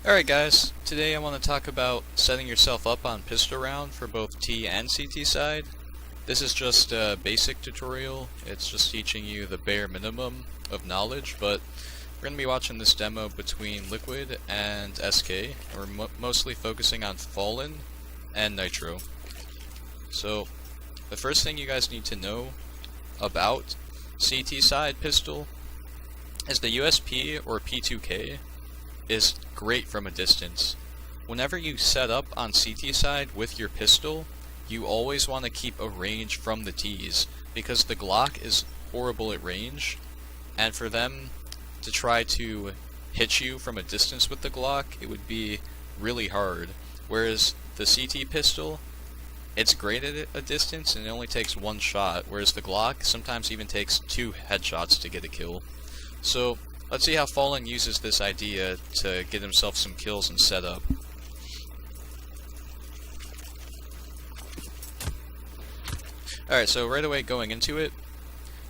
Alright guys, today I want to talk about setting yourself up on pistol round for both T and CT side. This is just a basic tutorial, it's just teaching you the bare minimum of knowledge, but we're going to be watching this demo between Liquid and SK, and we're mostly focusing on Fallen and Nitro. So, the first thing you guys need to know about CT side pistol is the USP or P2K is great from a distance. Whenever you set up on CT side with your pistol, you always want to keep a range from the Ts, because the Glock is horrible at range, and for them to try to hit you from a distance with the Glock, it would be really hard. Whereas the CT pistol, it's great at a distance and it only takes one shot, whereas the Glock sometimes even takes 2 headshots to get a kill. So let's see how Fallen uses this idea to get himself some kills and setup. Alright, so right away going into it,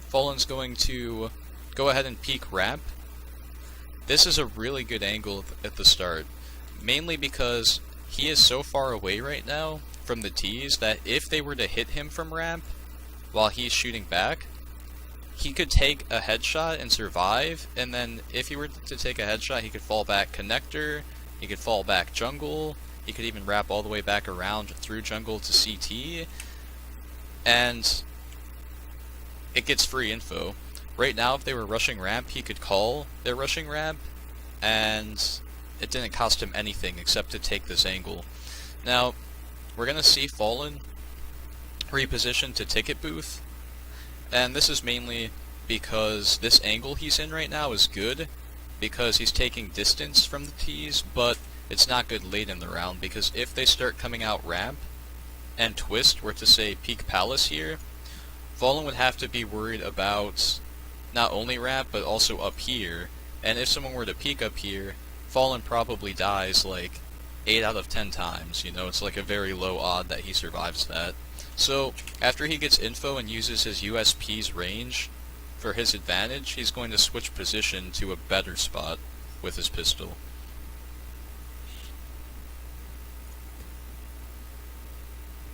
Fallen's going to go ahead and peek ramp. This is a really good angle at the start, mainly because he is so far away right now from the Ts that if they were to hit him from ramp while he's shooting back, he could take a headshot and survive, and then if he were to take a headshot, he could fall back connector, he could fall back jungle, he could even wrap all the way back around through jungle to CT, and it gets free info. Right now, if they were rushing ramp, he could call their rushing ramp, and it didn't cost him anything except to take this angle. Now, we're going to see Fallen reposition to ticket booth, and this is mainly because this angle he's in right now is good, because he's taking distance from the Ts, but it's not good late in the round, because if they start coming out ramp, and Twist were to say peek palace here, Fallen would have to be worried about not only ramp, but also up here, and if someone were to peek up here, Fallen probably dies like 8 out of 10 times, you know, it's like a very low odd that he survives that. So, after he gets info and uses his USP's range for his advantage, he's going to switch position to a better spot with his pistol.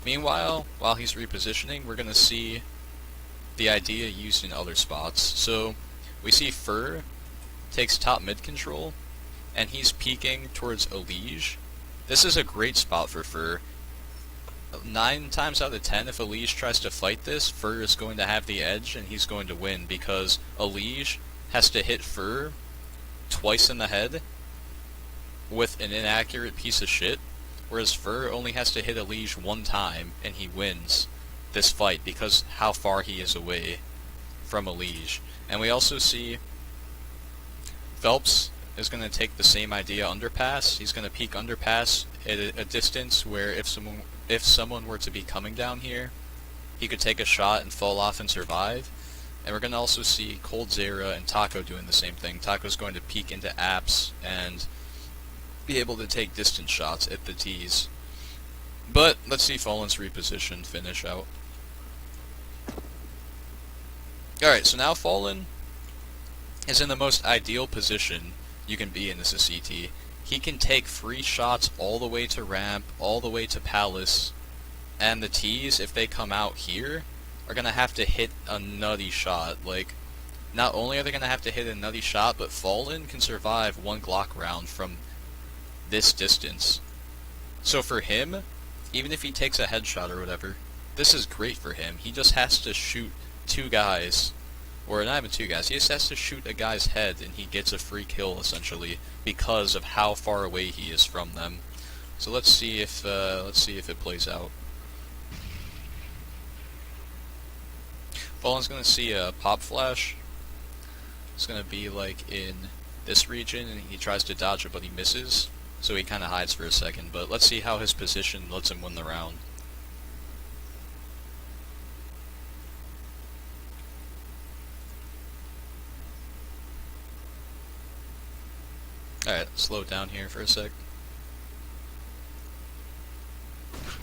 Meanwhile, while he's repositioning, we're going to see the idea used in other spots. So, we see Fur takes top mid control, and he's peeking towards Elige. This is a great spot for Fur. 9 times out of 10, if Elige tries to fight this, Fur is going to have the edge and he's going to win, because Elige has to hit Fur twice in the head with an inaccurate piece of shit, whereas Fur only has to hit Elige 1 time and he wins this fight because how far he is away from Elige. And we also see Phelps is going to take the same idea underpass. He's going to peek underpass at a distance where if someone were to be coming down here, he could take a shot and fall off and survive. And we're going to also see Coldzera and Taco doing the same thing. Taco's going to peek into apps and be able to take distance shots at the Ts. But let's see Fallen's reposition finish out. Alright, so now Fallen is in the most ideal position you can be in as a CT. He can take free shots all the way to ramp, all the way to palace, and the Ts, if they come out here, are going to have to hit a nutty shot. Like, not only are they going to have to hit a nutty shot, but Fallen can survive 1 Glock round from this distance. So for him, even if he takes a headshot or whatever, this is great for him. He just has to shoot 2 guys, or not even 2 guys, he just has to shoot a guy's head and he gets a free kill essentially because of how far away he is from them. So let's see if it plays out. Fallen's gonna see a pop flash. It's gonna be like in this region and he tries to dodge it but he misses, so he kinda hides for a second, but let's see how his position lets him win the round. Alright, slow down here for a sec.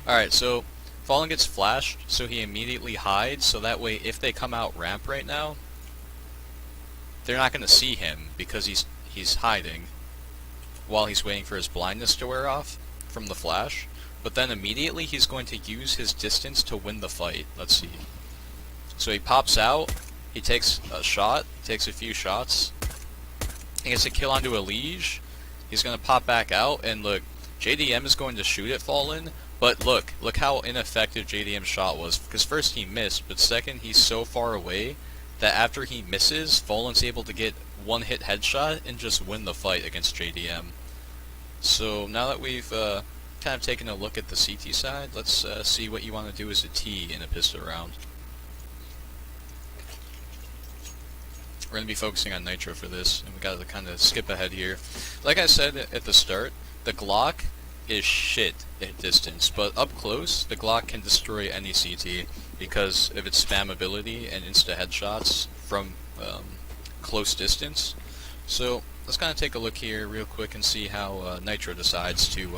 Alright, so Fallen gets flashed, so he immediately hides, so that way if they come out ramp right now, they're not going to see him because he's hiding. while he's waiting for his blindness to wear off from the flash, but then immediately he's going to use his distance to win the fight. Let's see. So he pops out, he takes a shot, takes a few shots, he gets a kill onto a Liege, he's going to pop back out, and look, JDM is going to shoot at Fallen, but look how ineffective JDM's shot was, because first he missed, but second he's so far away that after he misses, Fallen's able to get one hit headshot and just win the fight against JDM. So now that we've kind of taken a look at the CT side, let's see what you want to do as a T in a pistol round. We're going to be focusing on Nitro for this, and we got to kind of skip ahead here. Like I said at the start, the Glock is shit at distance, but up close, the Glock can destroy any CT because of its spammability and insta headshots from close distance. So let's kind of take a look here real quick and see how Nitro decides to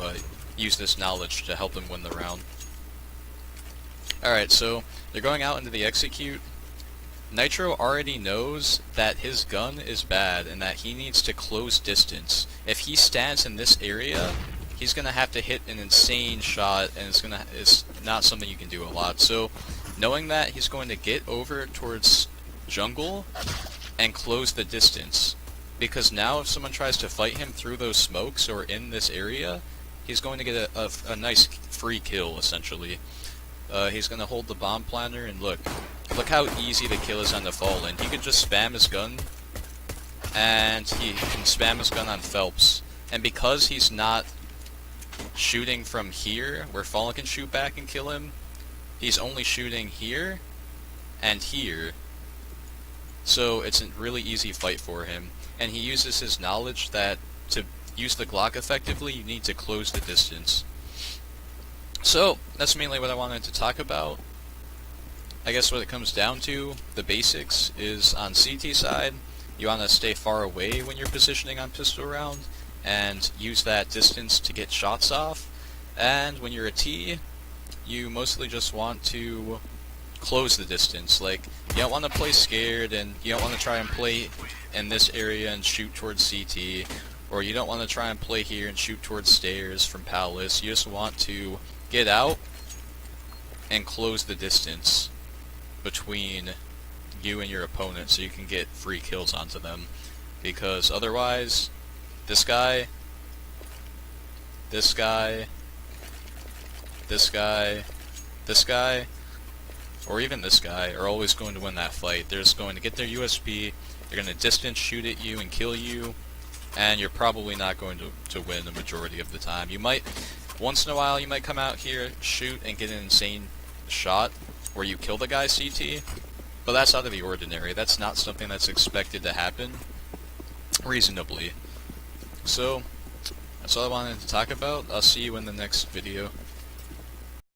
use this knowledge to help him win the round. Alright, so they're going out into the execute. Nitro already knows that his gun is bad and that he needs to close distance. If he stands in this area, he's gonna have to hit an insane shot, and it's not something you can do a lot. So knowing that, he's going to get over towards jungle and close the distance, because now if someone tries to fight him through those smokes or in this area, he's going to get a nice free kill essentially. He's going to hold the bomb planter, and look how easy the kill is on the Fallen. He could just spam his gun, and he can spam his gun on Phelps. And because he's not shooting from here, where Fallen can shoot back and kill him, he's only shooting here and here. So it's a really easy fight for him. And he uses his knowledge that to use the Glock effectively, you need to close the distance. So, that's mainly what I wanted to talk about. I guess what it comes down to, the basics, is on CT side, you want to stay far away when you're positioning on pistol round, and use that distance to get shots off. And when you're a T, you mostly just want to close the distance. Like, you don't want to play scared, and you don't want to try and play in this area and shoot towards CT, or you don't want to try and play here and shoot towards stairs from Palace. You just want to get out and close the distance between you and your opponent so you can get free kills onto them. Because otherwise, this guy, this guy, this guy, this guy, or even this guy are always going to win that fight. They're just going to get their USP, they're going to distance shoot at you and kill you, and you're probably not going to win the majority of the time. You might, once in a while, you might come out here, shoot, and get an insane shot where you kill the guy CT, but that's out of the ordinary. That's not something that's expected to happen reasonably. So, that's all I wanted to talk about. I'll see you in the next video.